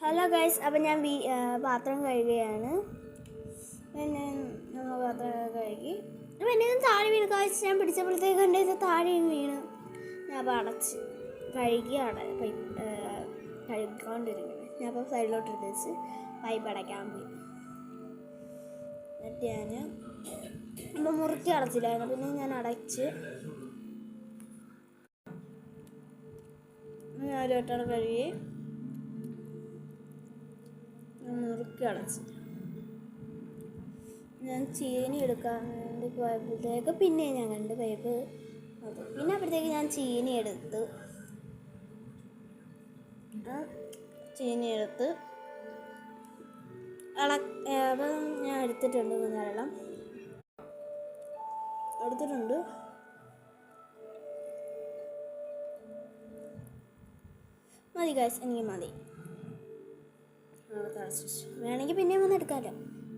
Hello guys, അപ്പം ഞാൻ പാത്രം കഴുകുകയാണ്. പിന്നെ പാത്രം കഴുകി അപ്പം എന്നെ താഴെ വീണ് കാഴ്ച ഞാൻ പിടിച്ചപ്പോഴത്തേക്ക് കണ്ടത് താഴെ വീണ്. ഞാൻ അപ്പോൾ അടച്ച് കഴുകിയാണ് കഴുകിക്കൊണ്ടിരിക്കുന്നത്. ഞാൻ അപ്പോൾ സൈഡിലോട്ട് എടുത്ത് വെച്ച് പൈപ്പ് അടയ്ക്കാൻ പോയി. എന്നിട്ട് ഞാൻ അപ്പോൾ മുറുക്കി അടച്ചില്ലായിരുന്നു. പിന്നെ ഞാൻ അടച്ച് ഞാൻ ഒരു വട്ടം കഴുകി മുറുക്കി അടച്ച് ഞാൻ ചീനി എടുക്കാൻ വേണ്ടി പോയപ്പോഴത്തേക്ക് പിന്നെ ഞാൻ കണ്ട് പൈപ്പ് അത്. പിന്നെ അപ്പോഴത്തേക്ക് ഞാൻ ചീനി എടുത്ത് അപ്പം ഞാൻ എടുത്തിട്ടുണ്ട്. വെള്ളം എടുത്തിട്ടുണ്ട്. മതി ഗൈസ്, എനിക്ക് മതി. വേണമെങ്കിൽ പിന്നെയും വന്ന് എടുക്കാമല്ലോ.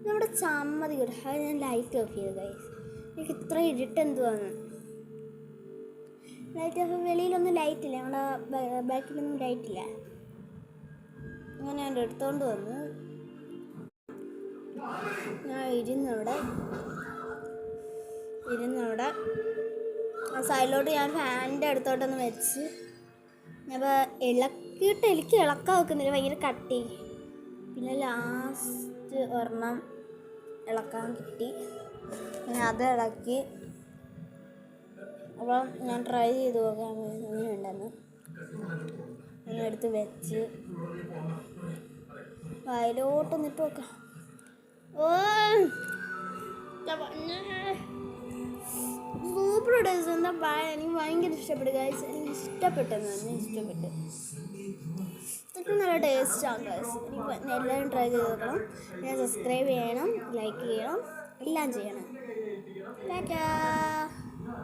നമ്മുടെ ചമ്മതി കിട്ടും. അത് ഞാൻ ലൈറ്റ് ഓഫ് ചെയ്തു ഗൈസ്. എനിക്ക് ഇത്ര ഇരുട്ടെന്തുവാന്ന്. ലൈറ്റ് ഓഫ് വെളിയിലൊന്നും ലൈറ്റില്ല, ഞങ്ങളുടെ ബാക്കിലൊന്നും ലൈറ്റില്ല. അങ്ങനെ ഞാൻ എടുത്തോണ്ട് വന്ന് ഞാൻ ഇരുന്നവിടെ സൈഡിലോട്ട് ഞാൻ ഫാനിൻ്റെ അടുത്തോട്ടൊന്ന് വെച്ച് ഞാൻ ഇളക്കിയിട്ട് എനിക്ക് ഇളക്കാൻ വെക്കുന്നില്ല, ഭയങ്കര കട്ടി. പിന്നെ ലാസ്റ്റ് ഒരെണ്ണം ഇളക്കാൻ കിട്ടി. പിന്നെ അത് ഇളക്കി. അപ്പം ഞാൻ ട്രൈ ചെയ്ത് നോക്കാൻ അങ്ങനെയുണ്ടെന്ന് അങ്ങനെ എടുത്ത് വെച്ച് വയലോട്ടൊന്ന് ഇട്ട് നോക്കാം. Super taste. എന്താ പറയാ, എനിക്ക് ഭയങ്കര ഇഷ്ടപ്പെട്ടു ഗൈസ്. എനിക്ക് ഇഷ്ടപ്പെട്ടെന്ന് തന്നെ ഇഷ്ടപ്പെട്ടു. ഇതൊക്കെ നല്ല ടേസ്റ്റാണ് ഗൈസ്. എനിക്ക് എല്ലാവരും ട്രൈ ചെയ്ത് നോക്കണം. പിന്നെ സബ്സ്ക്രൈബ് ചെയ്യണം, ലൈക്ക് ചെയ്യണം, എല്ലാം ചെയ്യണം. ടാറ്റാ.